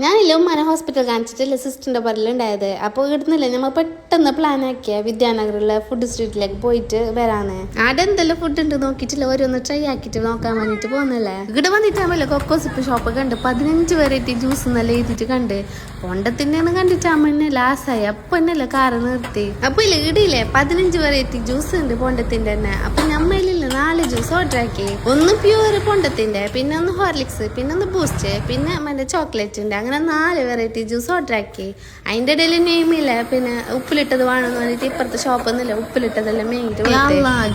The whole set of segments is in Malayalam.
ഞാനില്ല ഉമ്മാനെ ഹോസ്പിറ്റൽ കാണിച്ചിട്ടില്ല സിസ്റ്ററിന്റെ പറലുണ്ടായത്. അപ്പോൾ ഇടുന്നില്ല നമ്മൾ പെട്ടെന്ന് പ്ലാൻ ആക്കിയ വിദ്യാനഗറിലെ ഫുഡ് സ്ട്രീറ്റിലേക്ക് പോയിട്ട് വരാന്ന്. ആടെ എന്തെല്ലാം ഫുഡ് ഉണ്ട് നോക്കിയിട്ടില്ല, ഓരോന്ന് ട്രൈ ആക്കിയിട്ട് നോക്കാൻ വേണ്ടിട്ട് പോകുന്നല്ലേ. ഇവിടെ വന്നിട്ടാകുമ്പോൾ കൊക്കോസിപ്പ് ഷോപ്പ് കണ്ട് 15 വെറൈറ്റി ജ്യൂസ് നല്ല എഴുതിയിട്ട് കണ്ട് പൊണ്ടത്തിന്റെ കണ്ടിട്ടാകുമ്പോൾ ലാസായി. അപ്പൊ എന്നല്ല കാറ് നിർത്തി. അപ്പൊ ഇല്ല ഇടിയില്ലേ 15 വെറൈറ്റി ജ്യൂസ് ഉണ്ട് പൊണ്ടത്തിന്റെ തന്നെ. അപ്പൊ നമ്മളില്ല 4 ജ്യൂസ് ഓർഡർ ആക്കി. ഒന്ന് പ്യൂർ പൊണ്ടത്തിന്റെ, പിന്നെ ഒന്ന് ഹോർലിക്സ്, പിന്നെ ഒന്ന് ബൂസ്റ്റ്, പിന്നെ മറ്റേ ചോക്ലേറ്റ് ഉണ്ട്. അങ്ങനെ 4 വെറൈറ്റി ജ്യൂസ് ഓർഡർ ആക്കി. അതിന്റെ ഇടയിൽ നെയ്മില്ല, പിന്നെ ഉപ്പിലിട്ടത് വേണമെന്ന് പറഞ്ഞിട്ട് ഇപ്പുറത്തെ ഷോപ്പൊന്നുമില്ല, ഉപ്പിലിട്ടതെല്ലാം മേങ്ങിട്ട്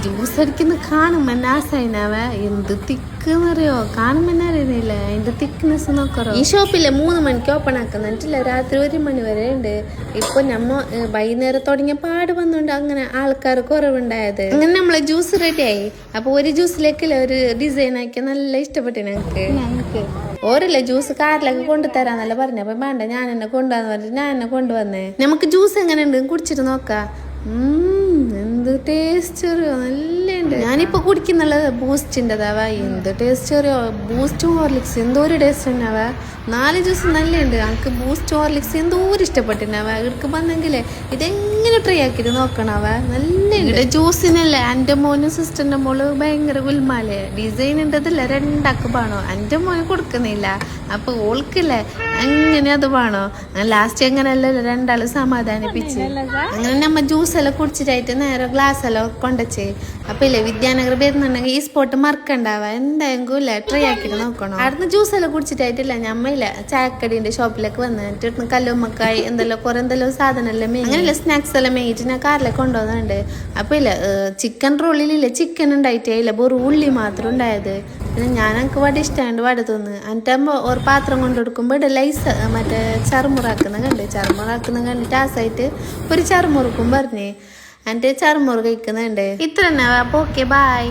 ജ്യൂസ് അടിക്കുന്ന കാണുമ്പോ നാസായിനാവ. എന്ത് തിക്കെന്നറിയോ, കാണുമ്പോ അറിയുന്നില്ല അതിന്റെ തിക്നെസ് നോക്കറോ. ഈ ഷോപ്പില്ലേ 3 മണിക്ക് ഓപ്പൺ ആക്കുന്നില്ല, രാത്രി 1 മണി വരെ ഉണ്ട്. ഇപ്പൊ നമ്മ വൈകുന്നേരം തുടങ്ങിയ പാട് വന്നോണ്ട് അങ്ങനെ ആൾക്കാർ കുറവുണ്ടായത്. അങ്ങനെ നമ്മളെ ജ്യൂസ് റെഡി ആയി. അപ്പൊ ഒരു ജ്യൂസിലേക്കല്ലേ ഒരു ഡിസൈൻ ആക്കി നല്ല ഇഷ്ടപ്പെട്ടു ഞങ്ങൾക്ക്. ഓരല്ലേ ജ്യൂസ് കാറിലൊക്കെ കൊണ്ടുതരാന്നല്ല പറഞ്ഞു. അപ്പൊ വേണ്ട ഞാൻ എന്നെ കൊണ്ടുവന്ന് പറഞ്ഞിട്ട് ഞാൻ എന്നെ കൊണ്ടുവന്നേ. നമുക്ക് ജ്യൂസ് എങ്ങനെ ഉണ്ട് കുടിച്ചിട്ട് നോക്കാം. എന്ത് ടേസ്റ്റ് അറിയോ, നല്ല ഉണ്ട്. ഞാനിപ്പോ കുടിക്കുന്നുള്ളത് ബൂസ്റ്റിൻ്റെതാവ. എന്ത് ടേസ്റ്റ് അറിയോ, ബൂസ്റ്റ് ഹോർലിക്സ് എന്തോ ഒരു ടേസ്റ്റ് ഉണ്ടാവ. 4 ജ്യൂസ് നല്ലുണ്ട്. എനിക്ക് ബൂസ്റ്റ് ഹോർലിക്സ് എന്തോ ഇഷ്ടപ്പെട്ടിട്ടുണ്ടാവ. ഇടക്ക് വന്നെങ്കിലേ ഇതെങ്ങനെ ട്രൈ ആക്കിയിട്ട് നോക്കണവ. നല്ല ഇവിടെ ജ്യൂസിനല്ലേ എൻ്റെ മോനും സിസ്റ്ററിന്റെ മോള് ഭയങ്കര ഗുൽമാലേ. ഡിസൈൻ ഉണ്ടതല്ല 2 ആക്ക് വേണോ, എൻ്റെ മോന് കൊടുക്കുന്നില്ല. അപ്പൊ ഓൾക്കില്ലേ അങ്ങനെ അത് വേണോ. ലാസ്റ്റ് എങ്ങനെയല്ല 2 ആള് സമാധാനിപ്പിച്ച് അങ്ങനെ നമ്മ ജ്യൂസ് എല്ലാം കുടിച്ചിട്ടായിട്ട് നേരെ ഗ്ലാസ് എല്ലാം കൊണ്ടുവച്ചേ. അപ്പൊ ഇല്ലേ വിദ്യാനഗർ വരുന്നുണ്ടെങ്കിൽ ഈ സ്പോട്ട് മറക്കണ്ടാവ. എന്തായെങ്കിലും ഇല്ല ട്രൈ ആക്കിയിട്ട് നോക്കണം. അവിടുന്ന് ജ്യൂസ് എല്ലാം കുടിച്ചിട്ടായിട്ടില്ല ഞമ്മയില്ല ചായക്കടീന്റെ ഷോപ്പിലേക്ക് വന്നിട്ട് കല്ലുമ്മക്കായി എന്തെല്ലോ സാധനം എല്ലാം മേങ്ങി. അങ്ങനെയല്ല സ്നാക്സ് എല്ലാം മേങ്ങിട്ട് ഞാൻ കാറിലേക്ക് കൊണ്ടുപോകുന്നുണ്ട്. അപ്പൊ ഇല്ല ചിക്കൻ റോളിലില്ല ചിക്കൻ ഉണ്ടായിട്ടേ ഇല്ല, വെറും ഉള്ളി മാത്രം ഉണ്ടായത്. പിന്നെ ഞാൻ എനിക്ക് വട ഇഷ്ടമായിട്ട് വട തോന്നുന്നു. എന്നിട്ടാകുമ്പോൾ ഒരു പാത്രം കൊണ്ട് കൊടുക്കുമ്പോൾ ഇവിടെ ലൈസ് മറ്റേ ചറുമുറാക്കുന്ന കണ്ടിട്ട് ആസായിട്ട് ഒരു ചറുമുറുക്കും പറഞ്ഞേ. എന്നിട്ട് ചറുമുറ് കഴിക്കുന്നുണ്ട്. ഇത്ര തന്നെ. അപ്പോൾ ഓക്കെ, ബായ്.